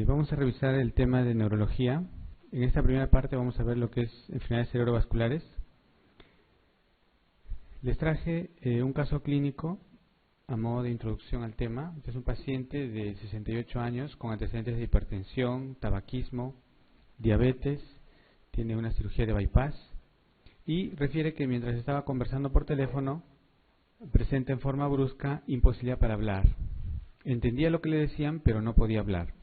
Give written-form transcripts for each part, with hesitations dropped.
Vamos a revisar el tema de neurología. En esta primera parte vamos a ver lo que es enfermedades cerebrovasculares. Les traje un caso clínico a modo de introducción al tema. Este es un paciente de 68 años con antecedentes de hipertensión, tabaquismo, diabetes, tiene una cirugía de bypass y refiere que mientras estaba conversando por teléfono presenta en forma brusca imposibilidad para hablar. Entendía lo que le decían, pero no podía hablar.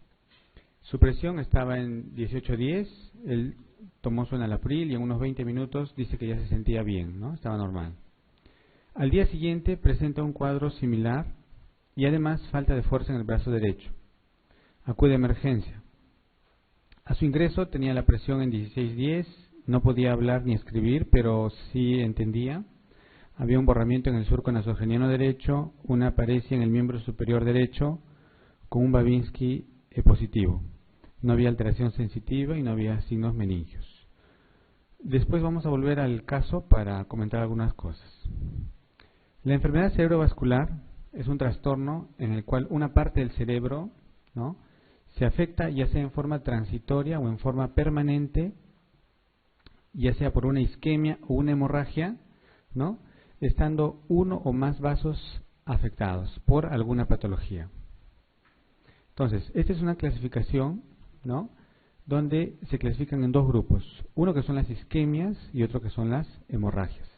Su presión estaba en 18/10, él tomó su enalapril y en unos 20 minutos dice que ya se sentía bien, ¿no? Estaba normal. Al día siguiente presenta un cuadro similar y además falta de fuerza en el brazo derecho. Acude a emergencia. A su ingreso tenía la presión en 16/10, no podía hablar ni escribir, pero sí entendía. Había un borramiento en el surco nasogeniano derecho, una paresia en el miembro superior derecho con un Babinski positivo. No había alteración sensitiva y no había signos meningios. Después vamos a volver al caso para comentar algunas cosas. La enfermedad cerebrovascular es un trastorno en el cual una parte del cerebro, ¿no?, se afecta ya sea en forma transitoria o en forma permanente, ya sea por una isquemia o una hemorragia, ¿no?, estando uno o más vasos afectados por alguna patología. Entonces, esta es una clasificación, ¿no?, donde se clasifican en dos grupos, uno que son las isquemias y otro que son las hemorragias.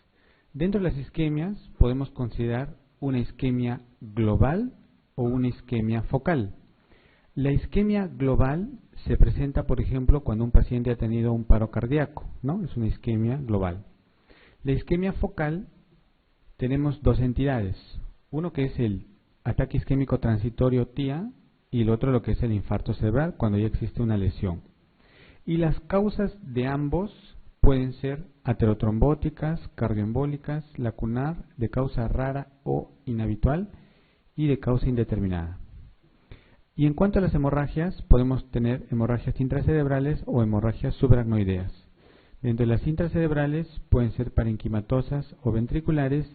Dentro de las isquemias podemos considerar una isquemia global o una isquemia focal. La isquemia global se presenta, por ejemplo, cuando un paciente ha tenido un paro cardíaco, ¿no? Es una isquemia global. La isquemia focal tenemos dos entidades, uno que es el ataque isquémico transitorio TIA y el otro lo que es el infarto cerebral cuando ya existe una lesión. Y las causas de ambos pueden ser aterotrombóticas, cardioembólicas, lacunar, de causa rara o inhabitual y de causa indeterminada. Y en cuanto a las hemorragias, podemos tener hemorragias intracerebrales o hemorragias subaracnoideas. Dentro de las intracerebrales pueden ser parenquimatosas o ventriculares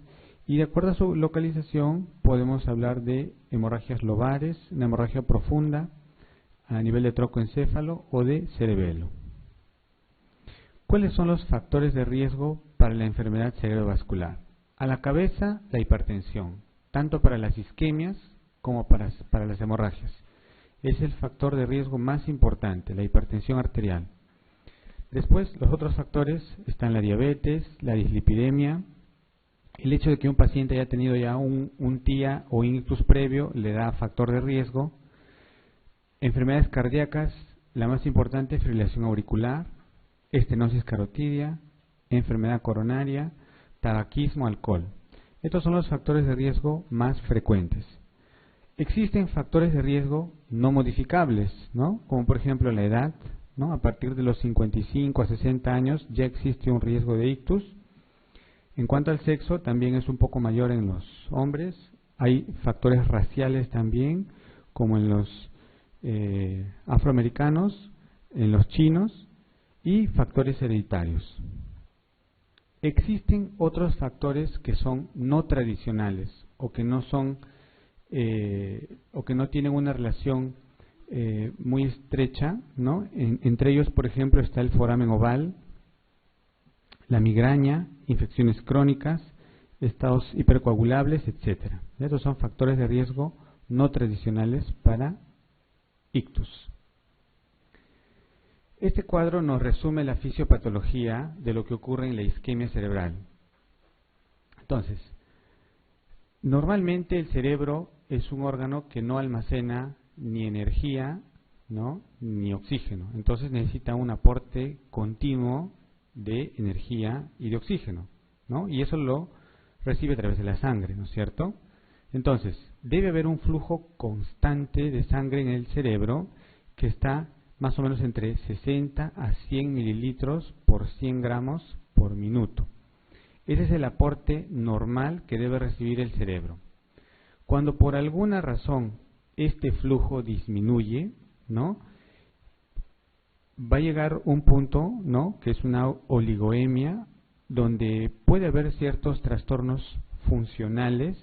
y de acuerdo a su localización podemos hablar de hemorragias lobares, una hemorragia profunda a nivel de trocoencéfalo o de cerebelo. ¿Cuáles son los factores de riesgo para la enfermedad cerebrovascular? A la cabeza, la hipertensión, tanto para las isquemias como para las hemorragias. Es el factor de riesgo más importante, la hipertensión arterial. Después, los otros factores están la diabetes, la dislipidemia, el hecho de que un paciente haya tenido ya un TIA o ictus previo le da factor de riesgo. Enfermedades cardíacas, la más importante, fibrilación auricular, estenosis carotidia, enfermedad coronaria, tabaquismo, alcohol. Estos son los factores de riesgo más frecuentes. Existen factores de riesgo no modificables, ¿no?, como por ejemplo la edad, ¿no? A partir de los 55 a 60 años ya existe un riesgo de ictus. En cuanto al sexo, también es un poco mayor en los hombres. Hay factores raciales también, como en los afroamericanos, en los chinos, y factores hereditarios. Existen otros factores que son no tradicionales o que no son o que no tienen una relación muy estrecha, ¿no? Entre ellos, por ejemplo, está el foramen oval, la migraña, infecciones crónicas, estados hipercoagulables, etc. Estos son factores de riesgo no tradicionales para ictus. Este cuadro nos resume la fisiopatología de lo que ocurre en la isquemia cerebral. Entonces, normalmente el cerebro es un órgano que no almacena ni energía, ¿no?, ni oxígeno. Entonces necesita un aporte continuo de energía y de oxígeno, ¿no? Y eso lo recibe a través de la sangre, ¿no es cierto? Entonces, debe haber un flujo constante de sangre en el cerebro que está más o menos entre 60 a 100 mililitros por 100 gramos por minuto. Ese es el aporte normal que debe recibir el cerebro. Cuando por alguna razón este flujo disminuye, ¿no?, va a llegar un punto, ¿no?, que es una oligoemia, donde puede haber ciertos trastornos funcionales,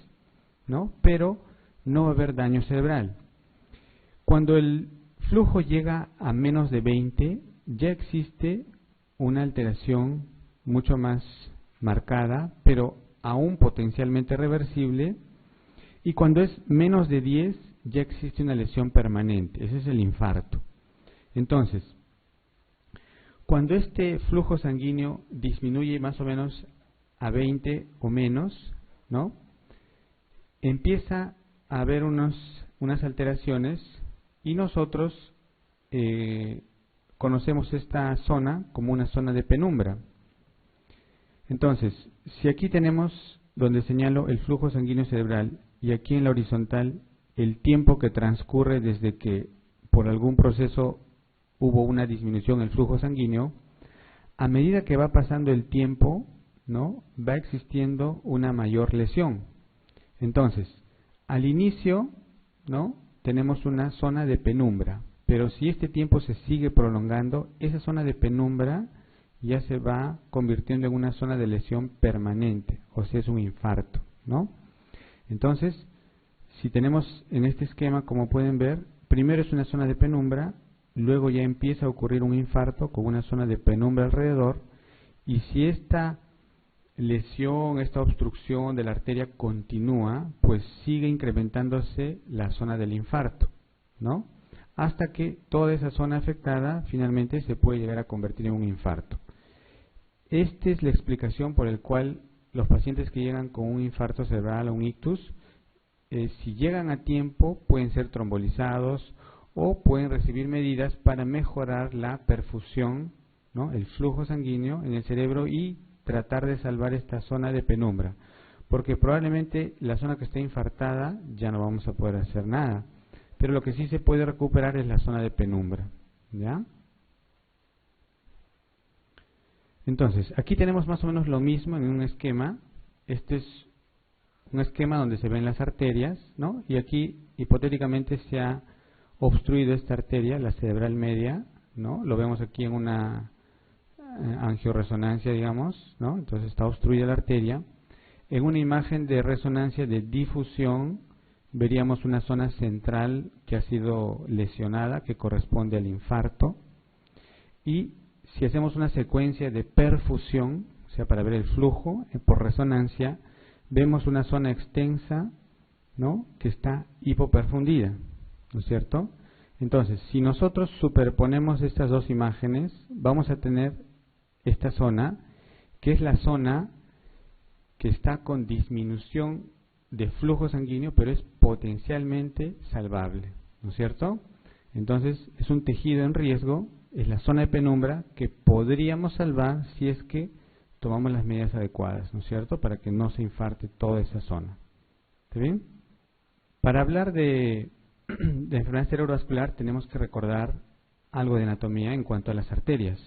¿no?, pero no va a haber daño cerebral. Cuando el flujo llega a menos de 20, ya existe una alteración mucho más marcada, pero aún potencialmente reversible, y cuando es menos de 10 ya existe una lesión permanente, ese es el infarto. Entonces, cuando este flujo sanguíneo disminuye más o menos a 20 o menos, ¿no?, empieza a haber unas alteraciones y nosotros conocemos esta zona como una zona de penumbra. Entonces, si aquí tenemos donde señalo el flujo sanguíneo cerebral y aquí en la horizontal el tiempo que transcurre desde que por algún proceso hubo una disminución del flujo sanguíneo, a medida que va pasando el tiempo, ¿no?, va existiendo una mayor lesión. Entonces, al inicio, ¿no?, tenemos una zona de penumbra, pero si este tiempo se sigue prolongando, esa zona de penumbra ya se va convirtiendo en una zona de lesión permanente, o sea, es un infarto, ¿no? Entonces, si tenemos en este esquema, como pueden ver, primero es una zona de penumbra, luego ya empieza a ocurrir un infarto con una zona de penumbra alrededor, y si esta lesión, esta obstrucción de la arteria continúa, pues sigue incrementándose la zona del infarto, ¿no?, hasta que toda esa zona afectada finalmente se puede llegar a convertir en un infarto. Esta es la explicación por la cual los pacientes que llegan con un infarto cerebral o un ictus, si llegan a tiempo, pueden ser trombolizados o pueden recibir medidas para mejorar la perfusión, ¿no?, el flujo sanguíneo en el cerebro y tratar de salvar esta zona de penumbra, porque probablemente la zona que está infartada ya no vamos a poder hacer nada, pero lo que sí se puede recuperar es la zona de penumbra, ¿ya? Entonces, aquí tenemos más o menos lo mismo en un esquema. Este es un esquema donde se ven las arterias, ¿no?, y aquí hipotéticamente se ha obstruido esta arteria, la cerebral media, ¿no?, lo vemos aquí en una angioresonancia, digamos, ¿no?, entonces está obstruida la arteria. En una imagen de resonancia de difusión veríamos una zona central que ha sido lesionada, que corresponde al infarto, y si hacemos una secuencia de perfusión, o sea, para ver el flujo por resonancia, vemos una zona extensa, ¿no?, que está hipoperfundida, ¿no es cierto? Entonces, si nosotros superponemos estas dos imágenes, vamos a tener esta zona, que es la zona que está con disminución de flujo sanguíneo, pero es potencialmente salvable, ¿no es cierto? Entonces, es un tejido en riesgo, es la zona de penumbra que podríamos salvar si es que tomamos las medidas adecuadas, ¿no es cierto?, para que no se infarte toda esa zona. ¿Está bien? Para hablar de enfermedad cerebrovascular tenemos que recordar algo de anatomía en cuanto a las arterias.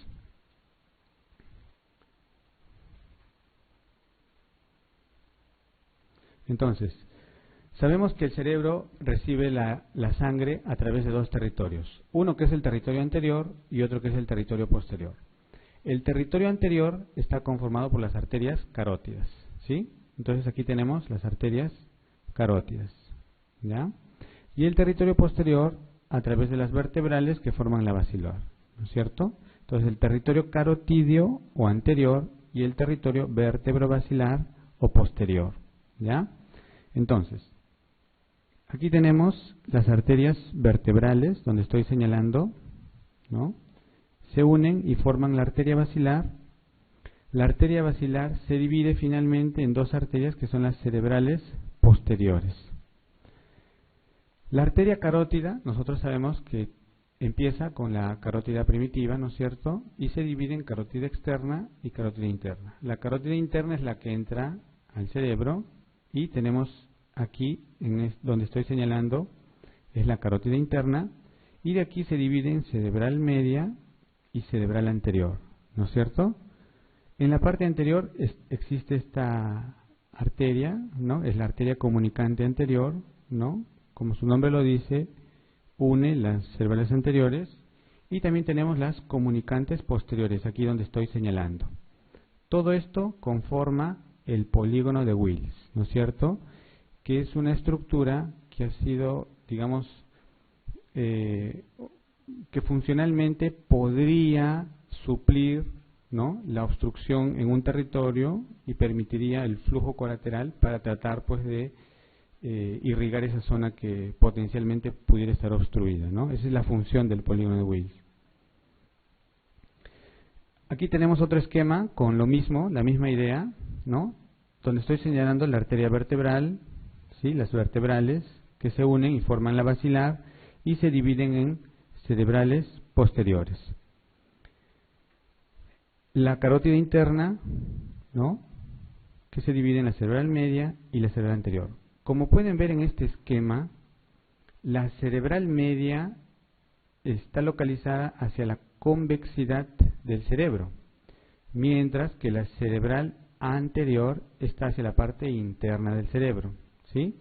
Entonces, sabemos que el cerebro recibe la sangre a través de dos territorios, uno que es el territorio anterior y otro que es el territorio posterior. El territorio anterior está conformado por las arterias carótidas, ¿sí? Entonces aquí tenemos las arterias carótidas, ¿ya? Y el territorio posterior a través de las vertebrales que forman la basilar, ¿no es cierto? Entonces el territorio carotidio o anterior y el territorio vertebrobasilar o posterior, ¿ya? Entonces, aquí tenemos las arterias vertebrales, donde estoy señalando, ¿no?, se unen y forman la arteria basilar. La arteria basilar se divide finalmente en dos arterias que son las cerebrales posteriores. La arteria carótida, nosotros sabemos que empieza con la carótida primitiva, ¿no es cierto?, y se divide en carótida externa y carótida interna. La carótida interna es la que entra al cerebro y tenemos aquí, donde estoy señalando, es la carótida interna, y de aquí se divide en cerebral media y cerebral anterior, ¿no es cierto? En la parte anterior existe esta arteria, ¿no?, es la arteria comunicante anterior, ¿no?, como su nombre lo dice, une las cerebrales anteriores, y también tenemos las comunicantes posteriores, aquí donde estoy señalando. Todo esto conforma el polígono de Wills, ¿no es cierto?, que es una estructura que ha sido, digamos, funcionalmente podría suplir, ¿no?, la obstrucción en un territorio y permitiría el flujo colateral para tratar pues de irrigar esa zona que potencialmente pudiera estar obstruida, ¿no? Esa es la función del polígono de Weil. Aquí tenemos otro esquema con lo mismo, la misma idea, ¿no?, donde estoy señalando la arteria vertebral, ¿sí?, las vertebrales que se unen y forman la basilar y se dividen en cerebrales posteriores. La carótida interna, ¿no?, que se divide en la cerebral media y la cerebral anterior. Como pueden ver en este esquema, la cerebral media está localizada hacia la convexidad del cerebro, mientras que la cerebral anterior está hacia la parte interna del cerebro, ¿sí?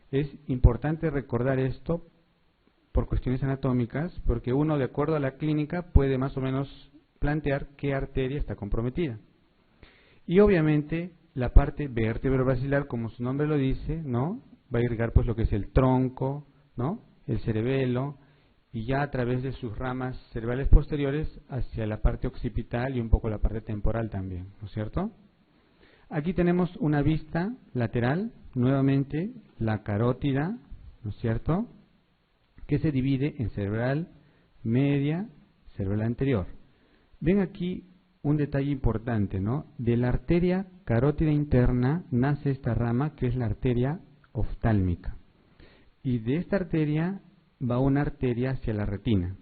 Es importante recordar esto por cuestiones anatómicas, porque uno, de acuerdo a la clínica, puede más o menos plantear qué arteria está comprometida. Y obviamente la parte vertebrovasilar, como su nombre lo dice, ¿no?, va a irrigar pues lo que es el tronco, ¿no?, el cerebelo, y ya a través de sus ramas cerebrales posteriores hacia la parte occipital y un poco la parte temporal también, ¿no es cierto? Aquí tenemos una vista lateral, nuevamente la carótida, ¿no es cierto?, que se divide en cerebral media, cerebral anterior. Ven aquí un detalle importante, ¿no? De la arteria carótida interna nace esta rama que es la arteria oftálmica. Y de esta arteria va una arteria hacia la retina.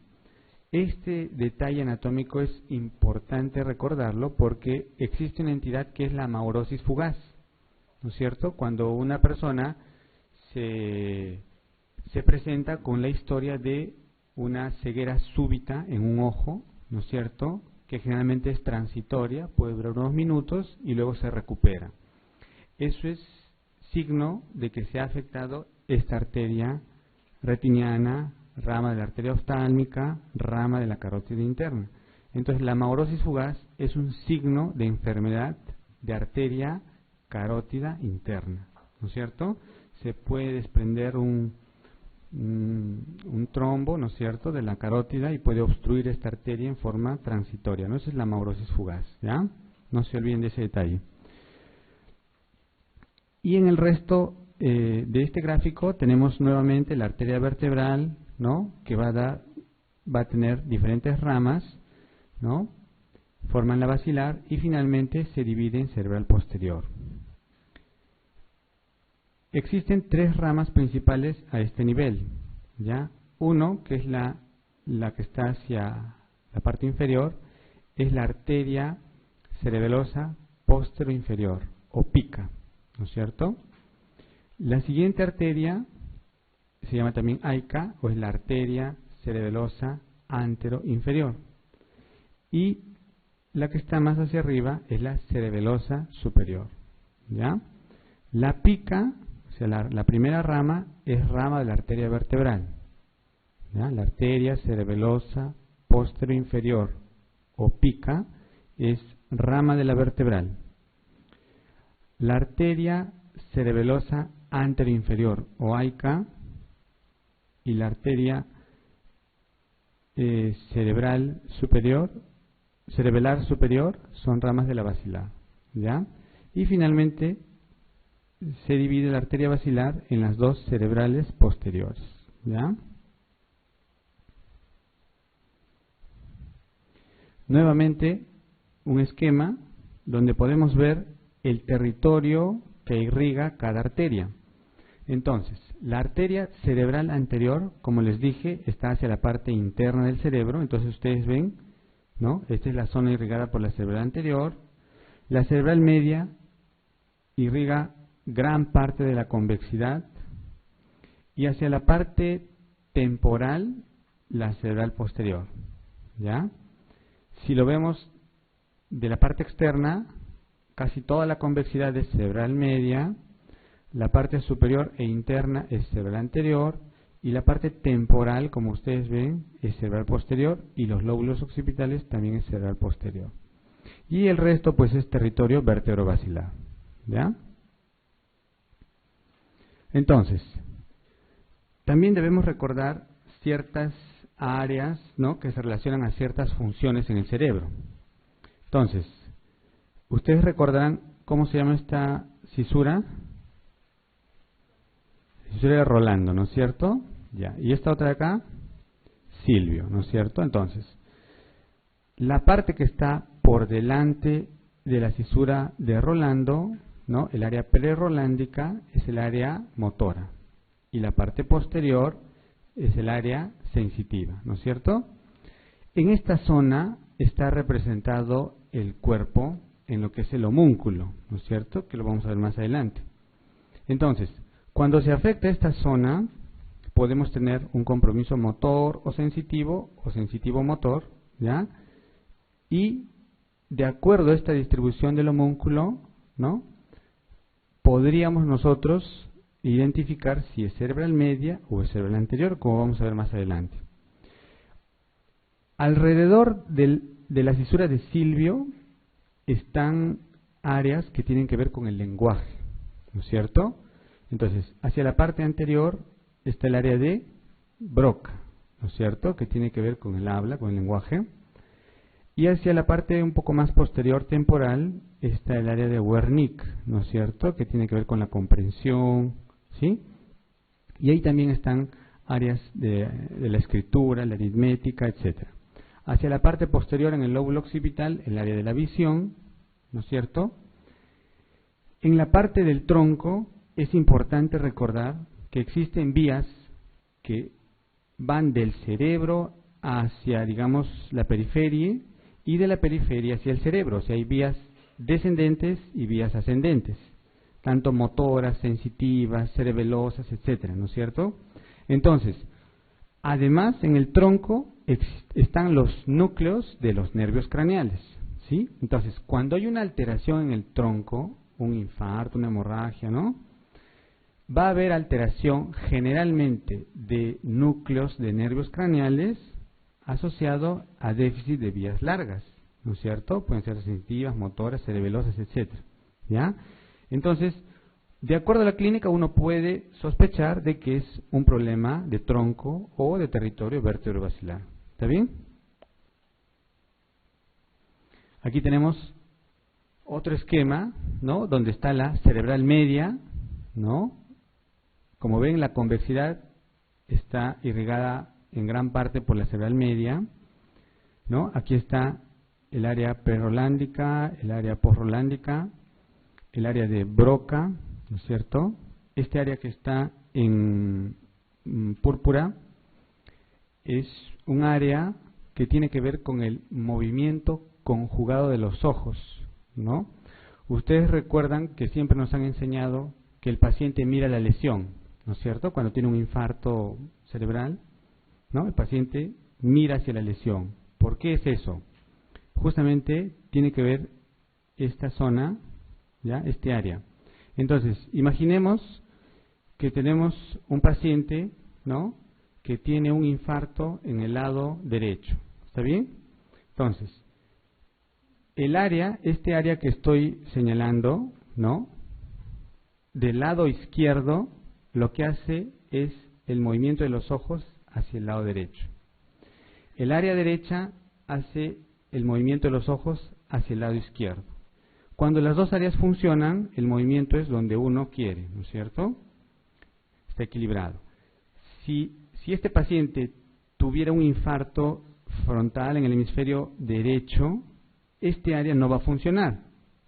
Este detalle anatómico es importante recordarlo porque existe una entidad que es la maurosis fugaz, ¿no es cierto? Cuando una persona se presenta con la historia de una ceguera súbita en un ojo, ¿no es cierto?, que generalmente es transitoria, puede durar unos minutos y luego se recupera. Eso es signo de que se ha afectado esta arteria retiniana, rama de la arteria oftálmica, rama de la carótida interna. Entonces la maurosis fugaz es un signo de enfermedad de arteria carótida interna, ¿no es cierto? Se puede desprender un trombo, ¿no es cierto?, de la carótida y puede obstruir esta arteria en forma transitoria, ¿no? Esa es la maurosis fugaz, ¿ya? No se olviden de ese detalle. Y en el resto de este gráfico tenemos nuevamente la arteria vertebral, ¿no?, que va a tener diferentes ramas, ¿no?, forman la basilar y finalmente se divide en cerebral posterior. Existen tres ramas principales a este nivel, ¿ya? Uno, que es la que está hacia la parte inferior, es la arteria cerebelosa posterior-inferior, o pica, ¿no es cierto? La siguiente arteria se llama también AICA, o es la arteria cerebelosa antero-inferior. Y la que está más hacia arriba es la cerebelosa superior, ¿ya? La pica, o sea, la primera rama es rama de la arteria vertebral, ¿ya? La arteria cerebelosa posterior-inferior, o pica, es rama de la vertebral. La arteria cerebelosa anteroinferior, o AICA, y la arteria cerebral superior, cerebelar superior, son ramas de la basilar, ¿ya? Y finalmente se divide la arteria basilar en las dos cerebrales posteriores, ¿ya? Nuevamente un esquema donde podemos ver el territorio que irriga cada arteria. Entonces, la arteria cerebral anterior, como les dije, está hacia la parte interna del cerebro. Entonces ustedes ven, ¿no?, esta es la zona irrigada por la cerebral anterior. La cerebral media irriga gran parte de la convexidad y hacia la parte temporal la cerebral posterior, ¿ya? Si lo vemos de la parte externa, casi toda la convexidad es cerebral media, la parte superior e interna es cerebral anterior y la parte temporal, como ustedes ven, es cerebral posterior y los lóbulos occipitales también es cerebral posterior. Y el resto pues es territorio vertebrovasilar, ¿ya? Entonces, también debemos recordar ciertas áreas, ¿no?, que se relacionan a ciertas funciones en el cerebro. Entonces, ustedes recordarán cómo se llama esta cisura. Cisura de Rolando, ¿no es cierto? Ya. Y esta otra de acá, Silvio, ¿no es cierto? Entonces, la parte que está por delante de la cisura de Rolando, ¿no?, el área prerolándica, es el área motora. Y la parte posterior es el área sensitiva, ¿no es cierto? En esta zona está representado el cuerpo en lo que es el homúnculo, ¿no es cierto?, que lo vamos a ver más adelante. Entonces, cuando se afecta esta zona, podemos tener un compromiso motor o sensitivo motor, ¿ya? Y de acuerdo a esta distribución del homúnculo, ¿no?, podríamos nosotros identificar si es cerebral media o es cerebral anterior, como vamos a ver más adelante. Alrededor de la cisura de Silvio están áreas que tienen que ver con el lenguaje, ¿no es cierto? Entonces, hacia la parte anterior está el área de Broca, ¿no es cierto?, que tiene que ver con el habla, con el lenguaje. Y hacia la parte un poco más posterior temporal está el área de Wernicke, ¿no es cierto?, que tiene que ver con la comprensión, ¿sí? Y ahí también están áreas de la escritura, la aritmética, etc. Hacia la parte posterior, en el lóbulo occipital, el área de la visión, ¿no es cierto? En la parte del tronco es importante recordar que existen vías que van del cerebro hacia, digamos, la periferia, y de la periferia hacia el cerebro. O sea, hay vías descendentes y vías ascendentes, tanto motoras, sensitivas, cerebelosas, etcétera, ¿no es cierto? Entonces, además, en el tronco están los núcleos de los nervios craneales, ¿sí? Entonces, cuando hay una alteración en el tronco, un infarto, una hemorragia, ¿no?, va a haber alteración generalmente de núcleos de nervios craneales asociado a déficit de vías largas, ¿no es cierto? Pueden ser sensitivas, motoras, cerebelosas, etcétera, ¿ya? Entonces, de acuerdo a la clínica, uno puede sospechar de que es un problema de tronco o de territorio vértebro-basilar. ¿Está bien? Aquí tenemos otro esquema, ¿no?, donde está la cerebral media, ¿no? Como ven, la convexidad está irrigada en gran parte por la cerebral media, ¿no? Aquí está el área prerolándica, el área posrolándica, el área de Broca, ¿no es cierto? Este área que está en púrpura es un área que tiene que ver con el movimiento conjugado de los ojos, ¿no? Ustedes recuerdan que siempre nos han enseñado que el paciente mira la lesión, ¿no es cierto? Cuando tiene un infarto cerebral, ¿no?, el paciente mira hacia la lesión. ¿Por qué es eso? Justamente tiene que ver esta zona, ¿ya?, este área. Entonces, imaginemos que tenemos un paciente, ¿no?, que tiene un infarto en el lado derecho. ¿Está bien? Entonces, el área, este área que estoy señalando, ¿no?, del lado izquierdo, lo que hace es el movimiento de los ojos hacia el lado derecho. El área derecha hace el movimiento de los ojos hacia el lado izquierdo. Cuando las dos áreas funcionan, el movimiento es donde uno quiere, ¿no es cierto? Está equilibrado. Si este paciente tuviera un infarto frontal en el hemisferio derecho, este área no va a funcionar,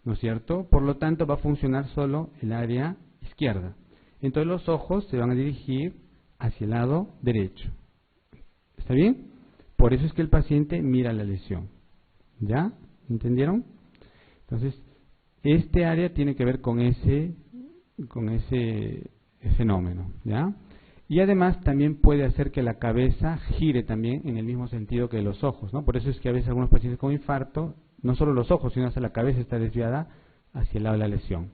¿no es cierto? Por lo tanto, va a funcionar solo el área izquierda. Entonces los ojos se van a dirigir hacia el lado derecho. ¿Está bien? Por eso es que el paciente mira la lesión. ¿Ya? ¿Entendieron? Entonces, este área tiene que ver con ese fenómeno, ¿ya? Y además también puede hacer que la cabeza gire también en el mismo sentido que los ojos, ¿no? Por eso es que a veces algunos pacientes con infarto, no solo los ojos, sino hasta la cabeza está desviada hacia el lado de la lesión.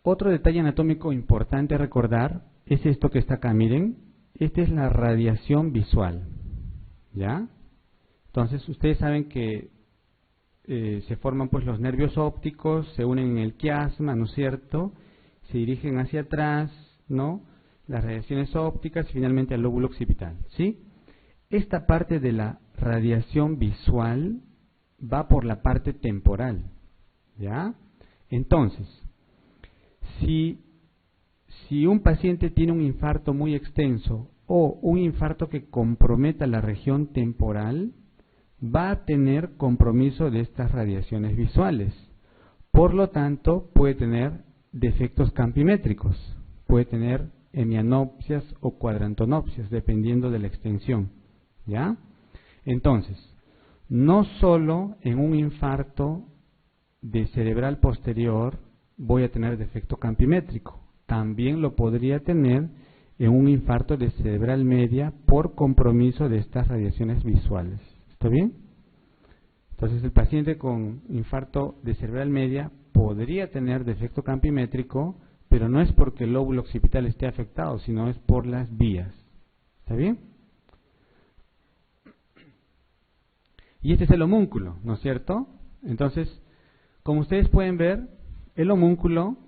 Otro detalle anatómico importante a recordar es esto que está acá, miren. Esta es la radiación visual, ¿ya? Entonces, ustedes saben que se forman pues los nervios ópticos, se unen en el quiasma, ¿no es cierto? Se dirigen hacia atrás, ¿no? las radiaciones ópticas y finalmente al lóbulo occipital, ¿sí? Esta parte de la radiación visual va por la parte temporal, ¿ya? Entonces, si un paciente tiene un infarto muy extenso o un infarto que comprometa la región temporal, va a tener compromiso de estas radiaciones visuales. Por lo tanto, puede tener defectos campimétricos, puede tener hemianopsias o cuadrantonopsias, dependiendo de la extensión, ¿ya? Entonces, no solo en un infarto de cerebral posterior voy a tener defecto campimétrico, también lo podría tener en un infarto de cerebral media por compromiso de estas radiaciones visuales. ¿Está bien? Entonces el paciente con infarto de cerebral media podría tener defecto campimétrico, pero no es porque el lóbulo occipital esté afectado, sino es por las vías. ¿Está bien? Y este es el homúnculo, ¿no es cierto? Entonces, como ustedes pueden ver, el homúnculo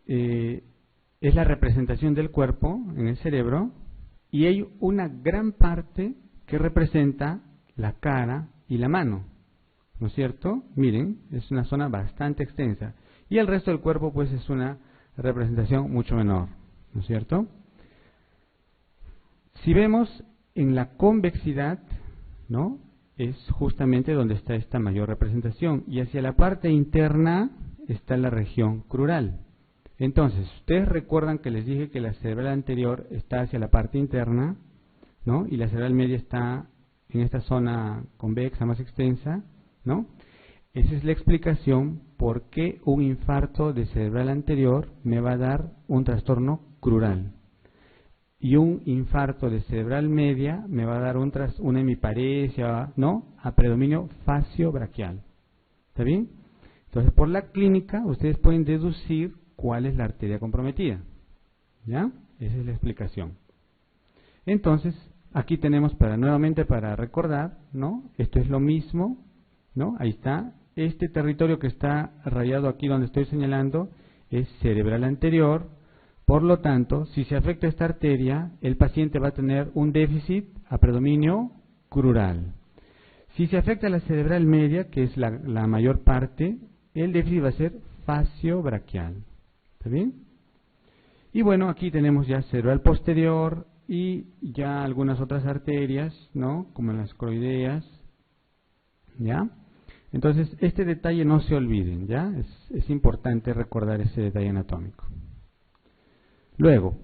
es la representación del cuerpo en el cerebro y hay una gran parte que representa la cara y la mano, ¿no es cierto? Miren, es una zona bastante extensa y el resto del cuerpo pues es una representación mucho menor, ¿no es cierto? Si vemos en la convexidad, ¿no?, es justamente donde está esta mayor representación y hacia la parte interna está la región crural. Entonces, ustedes recuerdan que les dije que la cerebral anterior está hacia la parte interna, ¿no?, y la cerebral media está en esta zona convexa más extensa, ¿no? Esa es la explicación por qué un infarto de cerebral anterior me va a dar un trastorno crural y un infarto de cerebral media me va a dar una hemiparesia, ¿no?, a predominio facio-braquial. ¿Está bien? Entonces, por la clínica, ustedes pueden deducir cuál es la arteria comprometida. ¿Ya? Esa es la explicación. Entonces, aquí tenemos nuevamente para recordar, ¿no? Esto es lo mismo, ¿no? Ahí está. Este territorio que está rayado aquí donde estoy señalando es cerebral anterior. Por lo tanto, si se afecta esta arteria, el paciente va a tener un déficit a predominio crural. Si se afecta la cerebral media, que es la mayor parte, el déficit va a ser facio-braquial. ¿Está bien? Y bueno, aquí tenemos ya cerebral posterior y ya algunas otras arterias, ¿no?, como las coroideas, ¿ya? Entonces, este detalle no se olviden, ¿ya? Es importante recordar ese detalle anatómico. Luego,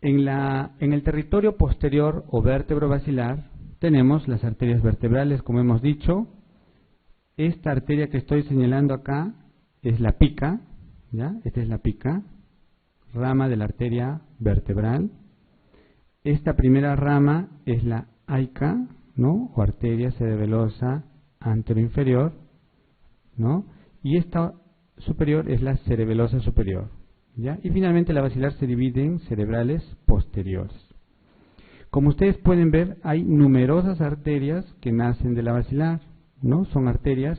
en el territorio posterior o vértebro basilar tenemos las arterias vertebrales, como hemos dicho. Esta arteria que estoy señalando acá es la pica, ¿ya? Esta es la pica, rama de la arteria vertebral. Esta primera rama es la AICA, ¿no?, o arteria cerebelosa anteroinferior, ¿no? Y esta superior es la cerebelosa superior, ¿ya? Y finalmente la basilar se divide en cerebrales posteriores. Como ustedes pueden ver, hay numerosas arterias que nacen de la basilar, ¿no? Son arterias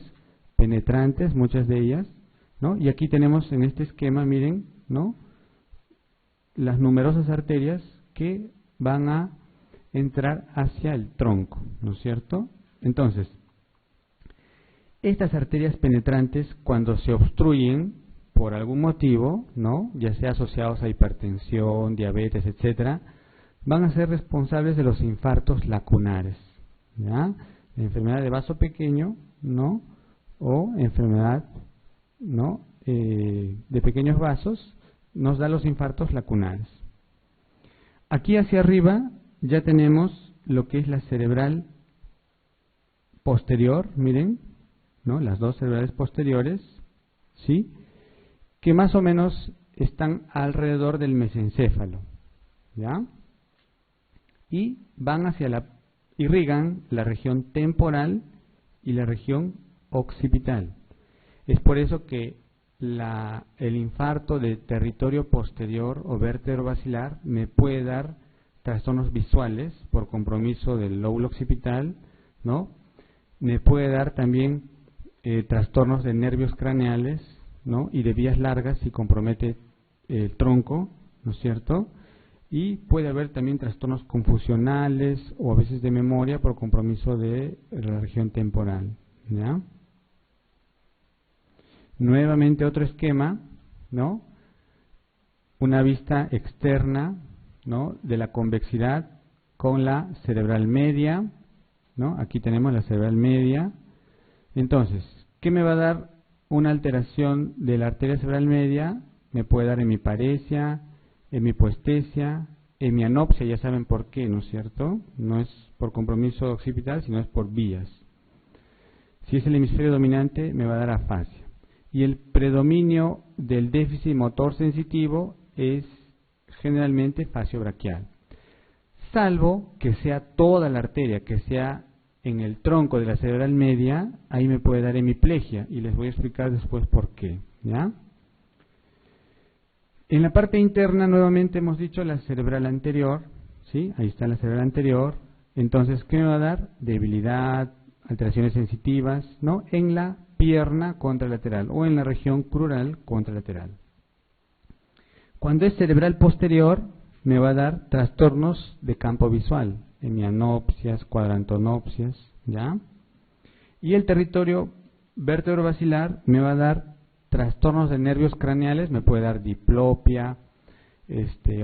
penetrantes, muchas de ellas, ¿no? Y aquí tenemos en este esquema, miren, ¿no?, las numerosas arterias que van a entrar hacia el tronco, ¿no es cierto? Entonces, estas arterias penetrantes, cuando se obstruyen por algún motivo, ¿no?, ya sea asociados a hipertensión, diabetes, etcétera, van a ser responsables de los infartos lacunares, ¿ya? La enfermedad de vaso pequeño, ¿no?, o enfermedad, ¿no?, de pequeños vasos, nos da los infartos lacunares. Aquí hacia arriba ya tenemos lo que es la cerebral posterior, miren, ¿no?, las dos cerebrales posteriores, ¿sí?, que más o menos están alrededor del mesencéfalo, ¿ya? Y van irrigan la región temporal y la región occipital. Es por eso que el infarto de territorio posterior o vértebro basilar me puede dar trastornos visuales por compromiso del lóbulo occipital, ¿no? Me puede dar también trastornos de nervios craneales, ¿no?, y de vías largas si compromete el tronco, ¿no es cierto? y puede haber también trastornos confusionales o a veces de memoria por compromiso de la región temporal, ¿ya? Nuevamente otro esquema, ¿no? Una vista externa, ¿no?, de la convexidad con la cerebral media, ¿no? Aquí tenemos la cerebral media. Entonces, ¿qué me va a dar una alteración de la arteria cerebral media? Me puede dar hemiparesia, hemipoestesia, hemianopsia, ya saben por qué, ¿no es cierto? No es por compromiso occipital, sino es por vías. Si es el hemisferio dominante, me va a dar afasia. Y el predominio del déficit motor sensitivo es generalmente facio-braquial. Salvo que sea toda la arteria, que sea en el tronco de la cerebral media, ahí me puede dar hemiplegia, y les voy a explicar después por qué, ¿ya? En la parte interna, nuevamente hemos dicho la cerebral anterior, ¿sí? Ahí está la cerebral anterior. Entonces, ¿qué me va a dar? Debilidad, alteraciones sensitivas, ¿no? En la pierna contralateral o en la región crural contralateral. Cuando es cerebral posterior, me va a dar trastornos de campo visual, hemianopsias, cuadrantonopsias, ¿ya? Y el territorio vértebro-basilar me va a dar trastornos de nervios craneales, me puede dar diplopia,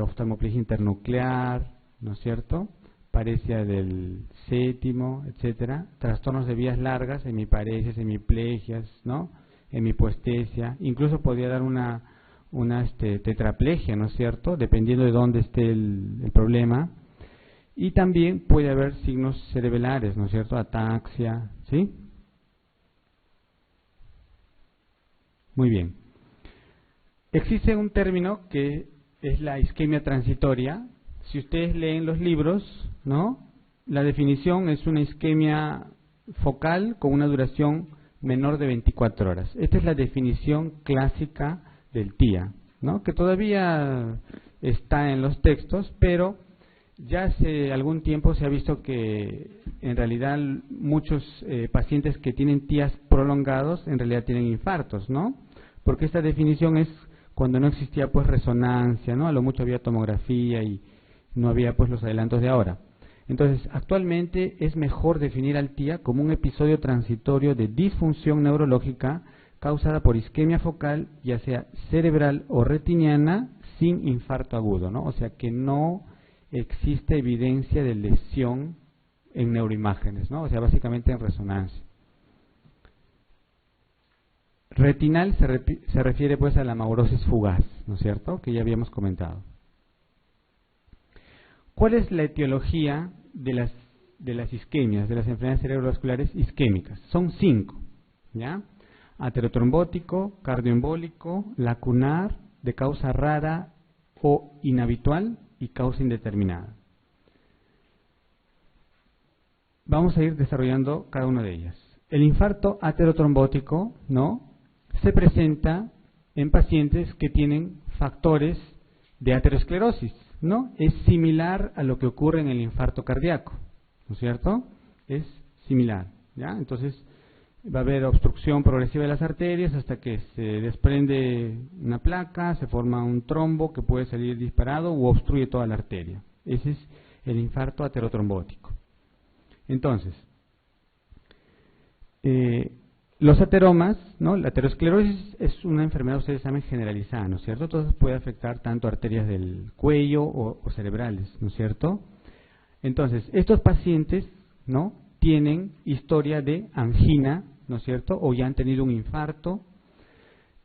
oftalmoplegia internuclear, ¿no es cierto?, paresia del séptimo, etcétera, trastornos de vías largas, hemiparesias, hemiplegias, ¿no?, hemipoestesia, incluso podría dar una tetraplegia, ¿no es cierto?, dependiendo de dónde esté el problema. Y también puede haber signos cerebelares, ¿no es cierto?, ataxia, ¿sí? Muy bien. Existe un término que es la isquemia transitoria. Si ustedes leen los libros, ¿no?, la definición es una isquemia focal con una duración menor de 24 horas. Esta es la definición clásica del TIA, ¿no?, que todavía está en los textos, pero ya hace algún tiempo se ha visto que en realidad muchos pacientes que tienen TIAs prolongados en realidad tienen infartos, ¿no? Porque esta definición es cuando no existía pues resonancia, ¿no? A lo mucho había tomografía y no había pues los adelantos de ahora. Entonces, actualmente es mejor definir al TIA como un episodio transitorio de disfunción neurológica causada por isquemia focal, ya sea cerebral o retiniana, sin infarto agudo, ¿no? O sea que no existe evidencia de lesión en neuroimágenes, ¿no? O sea, básicamente en resonancia. Retinal se refiere pues a la maurosis fugaz, ¿no es cierto?, que ya habíamos comentado. ¿Cuál es la etiología de las isquemias, de las enfermedades cerebrovasculares isquémicas? Son 5, ¿ya? Aterotrombótico, cardioembólico, lacunar, de causa rara o inhabitual y causa indeterminada. Vamos a ir desarrollando cada una de ellas. El infarto aterotrombótico, ¿no?, se presenta en pacientes que tienen factores de aterosclerosis, ¿no? Es similar a lo que ocurre en el infarto cardíaco, ¿no es cierto? Es similar, ¿ya? Entonces va a haber obstrucción progresiva de las arterias hasta que se desprende una placa, se forma un trombo que puede salir disparado u obstruye toda la arteria. Ese es el infarto aterotrombótico. Entonces, los ateromas, ¿no? La aterosclerosis es una enfermedad, ustedes saben, generalizada, ¿no es cierto? Entonces puede afectar tanto arterias del cuello o cerebrales, ¿no es cierto? Entonces, estos pacientes, ¿no?, tienen historia de angina, ¿no es cierto?, o ya han tenido un infarto,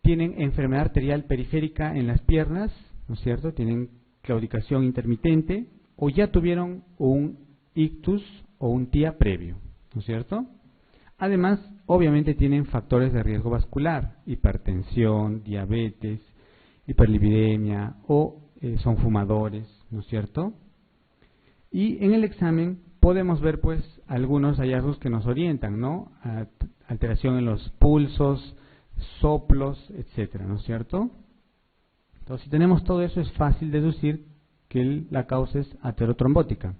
tienen enfermedad arterial periférica en las piernas, ¿no es cierto?, tienen claudicación intermitente, o ya tuvieron un ictus o un TIA previo, ¿no es cierto? Además, obviamente tienen factores de riesgo vascular, hipertensión, diabetes, hiperlipidemia o son fumadores, ¿no es cierto? Y en el examen podemos ver pues algunos hallazgos que nos orientan, ¿no? Alteración en los pulsos, soplos, etcétera, ¿no es cierto? Entonces, si tenemos todo eso, es fácil deducir que la causa es aterotrombótica.